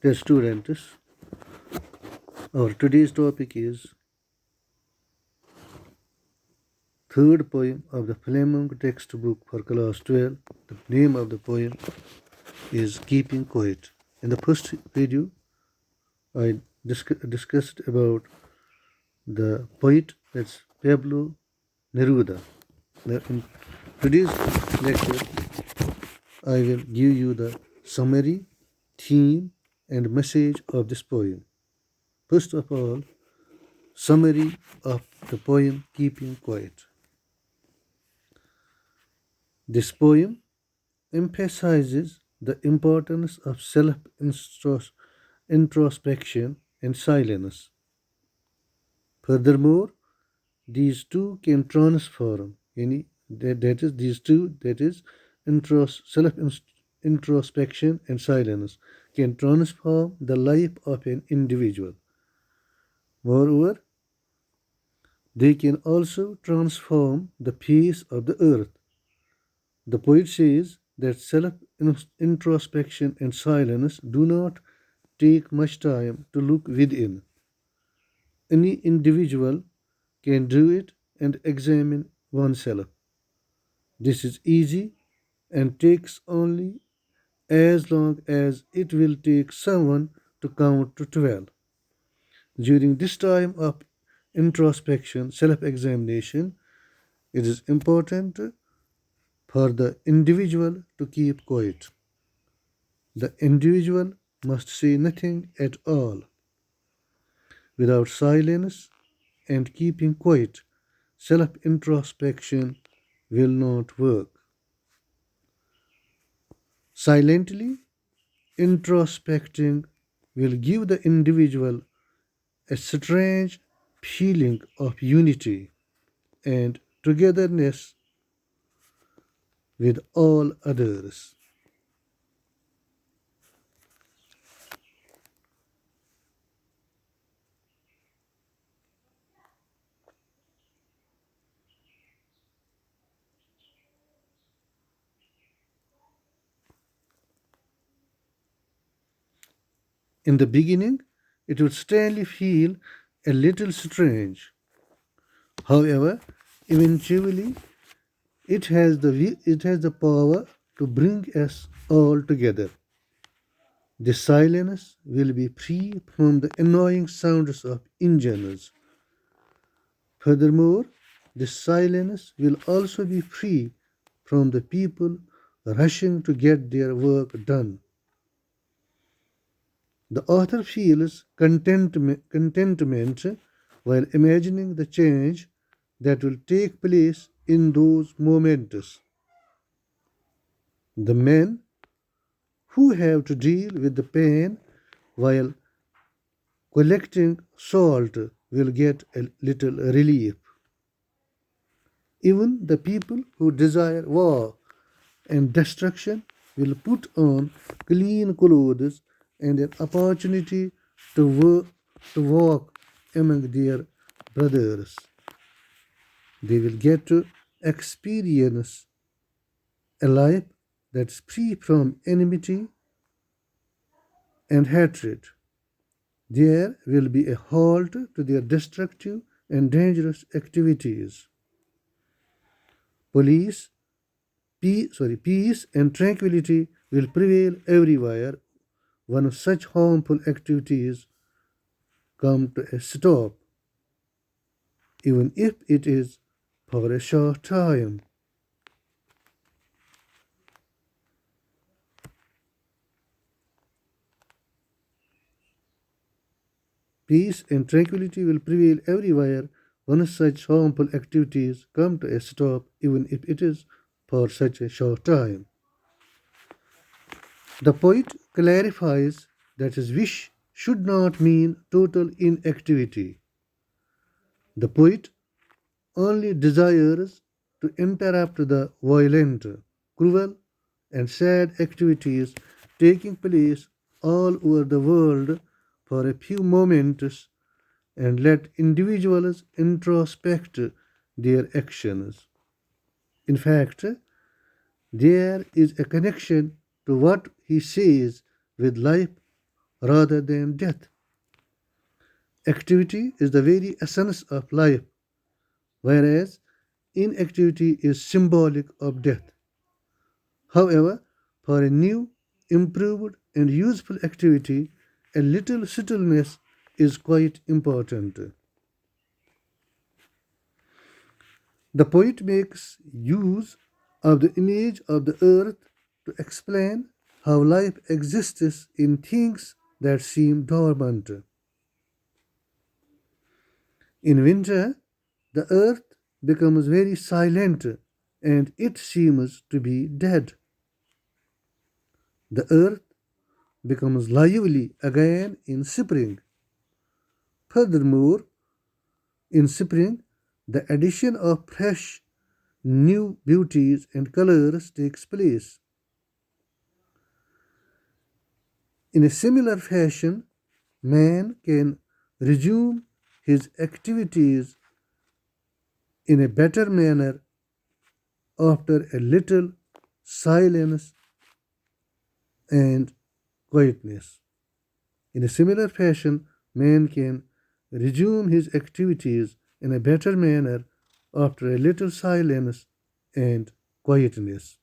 Dear students, our today's topic is third poem of the Fleming textbook for class 12. The name of the poem is Keeping Quiet. In the first video, I discussed about the poet, that's Pablo Neruda. Now, in today's lecture, I will give you the summary, theme, and message of this poem. First of all, summary of the poem Keeping Quiet. This poem emphasizes the importance of self introspection and silence. Furthermore, these two can transform any that is these two that is self introspection and silence can transform the life of an individual. Moreover, they can also transform the face of the earth. The poet says that self introspection and silence do not take much time to look within. Any individual can do it and examine oneself. This is easy and takes only as long as it will take someone to count to 12. During this time of introspection, self examination, it is important for the individual to keep quiet. The individual must say nothing at all. Without silence and keeping quiet, self introspection will not work. Silently introspecting will give the individual a strange feeling of unity and togetherness with all others. In the beginning, it would certainly feel a little strange. However, eventually, it has the power to bring us all together. The silence will be free from the annoying sounds of engines. Furthermore, the silence will also be free from the people rushing to get their work done. The author feels contentment while imagining the change that will take place in those moments. The men who have to deal with the pain while collecting salt will get a little relief. Even the people who desire war and destruction will put on clean clothes and an opportunity to walk among their brothers. They will get to experience a life that's free from enmity and hatred. There will be a halt to their destructive and dangerous activities. Peace and tranquility will prevail everywhere when such harmful activities come to a stop, even if it is for a short time. Peace and tranquility will prevail everywhere when such harmful activities come to a stop, even if it is for such a short time. The poet clarifies that his wish should not mean total inactivity. The poet only desires to interrupt the violent, cruel, and sad activities taking place all over the world for a few moments and let individuals introspect their actions. In fact, there is a connection to what he says with life rather than death. Activity is the very essence of life, whereas inactivity is symbolic of death. However, for a new, improved, and useful activity, a little stillness is quite important. The poet makes use of the image of the earth to explain how life exists in things that seem dormant. In winter, the earth becomes very silent and it seems to be dead. The earth becomes lively again in spring. Furthermore, in spring, the addition of fresh, new beauties and colors takes place. In a similar fashion, man can resume his activities in a better manner after a little silence and quietness. In a similar fashion, man can resume his activities in a better manner after a little silence and quietness.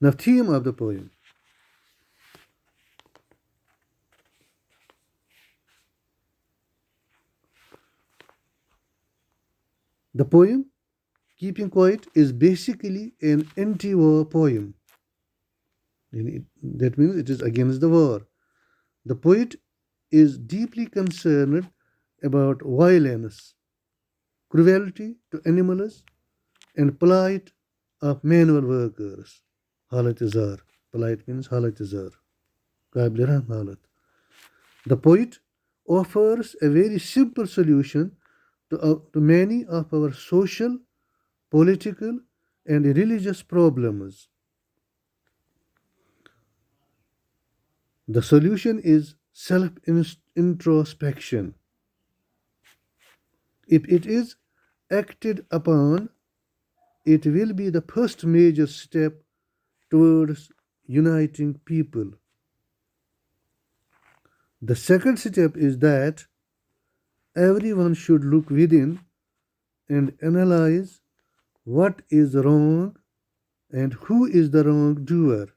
Now, theme of the poem. The poem, Keeping Quiet, is basically an anti war poem. That means it is against the war. The poet is deeply concerned about violence, cruelty to animals, and plight of manual workers. Halat zar. Plight means halat zar. Qabil halat. The poet offers a very simple solution to many of our social, political, and religious problems. The solution is self introspection. If it is acted upon, it will be the first major step towards uniting people. The second step is that everyone should look within and analyze what is wrong and who is the wrongdoer.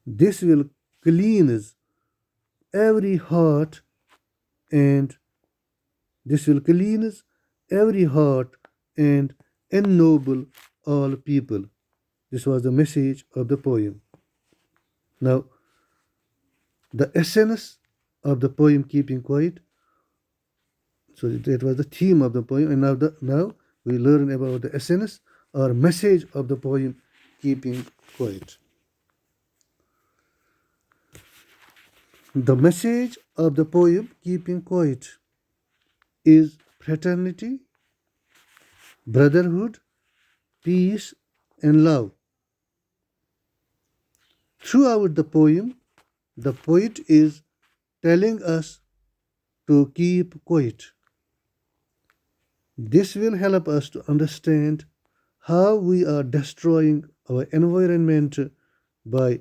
This will cleanse every heart and this will cleanse every heart and ennoble all people. This was the message of the poem. Now, the essence of the poem Keeping Quiet. So that was the theme of the poem, and now we learn about the essence or message of the poem Keeping Quiet. The message of the poem Keeping Quiet is fraternity, brotherhood, peace, and love. Throughout the poet is telling us to keep quiet. This will help us to understand how we are destroying our environment by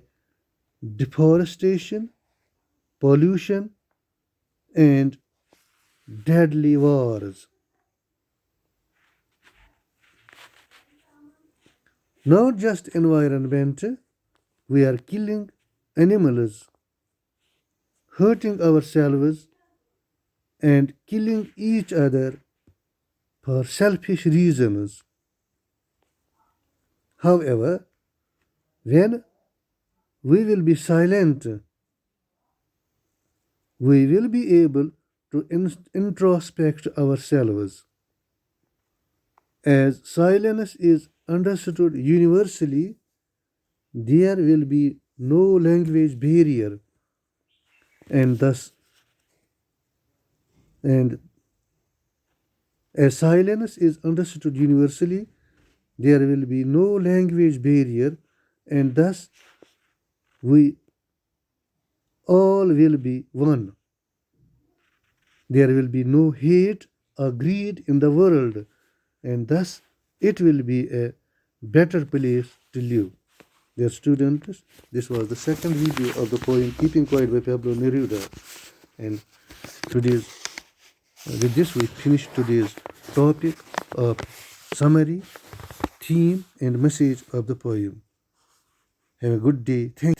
deforestation, pollution, and deadly wars. Not just environment, we are killing animals, hurting ourselves, and killing each other for selfish reasons. However, when we will be silent, we will be able to introspect ourselves. As silence is understood universally, there will be no language barrier, and thus, and as silence is understood universally, there will be no language barrier, and thus we all will be one. There will be no hate or greed in the world, and thus it will be a better place to live. Dear students, this was the second video of the poem Keeping Quiet by Pablo Neruda. And today's with this we finish today's topic of summary, theme and message of the poem. Have a good day. Thank you.